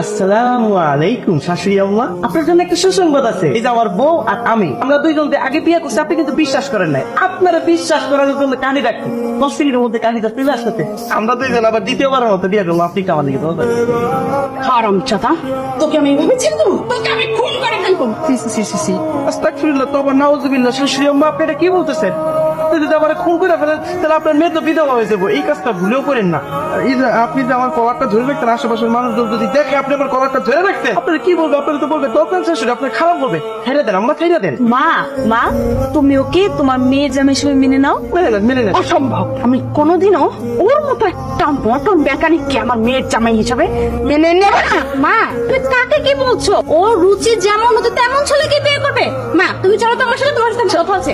আসসালামু আলাইকুম শাশুড়ি আম্মা। আপনার জন্য একটা সুসংবাদ আছে। এই যে আমার বউ আর আমরা দুইজন আগে বিয়ে করছি, আপনি কিন্তু বিশ্বাস করেন নাই। আপনারা বিশ্বাস করার জন্য কানি রাখি 10 মিনিটের মধ্যে কানিটা চলে আসতে আমরা দুইজন আবার দ্বিতীয়বারের মতো বিয়ে করবো। আপনি কামাল লিখে বলবেন হারামজাদা, তোকে আমি ভেবেছিলাম তোকে আমি খুন করে ফেলবো। আস্তাগফিরুল্লাহ, তাওবা, নাউযুবিল্লাহ। শাশুড়ি আম্মা, আপনি এটা কি বলতেছেন? আপনি যদি আমার খুন করে ফেলেন তাহলে আপনার মেয়ে তো বিধবা হয়ে যাবো। এই কাজটা ভুলেও করেন না। এই যে আপনি যে আমার কলারটা ধরে রাখতেন, আশেপাশের মানুষজন যদি দেখে আপনি আমার কলারটা ধরে রাখতেন, আপনারা কি বলবে? আপনারা তো বলবে দরকার শাশুড়ি, আপনার খারাপ বলবে। ছেড়ে দেন আম্মা, ছেড়ে দেন। মা তুমি ওকে তোমার মেয়ে জামাই হিসেবে মেনে নাও। মেনে নেন। অসম্ভব, আমি কোনোদিনও ওর মতো একটা মটন মেকানিককে আমার মেয়ের জামাই হিসাবে মেনে নেব না। মা তুমি কাকে কি বলছো? ও রুচি যেমন হতো তেমন ছেলেকে বিয়ে করবে। মা তুমি চলো তো আমার সাথে, তোমার সাথে কথা আছে।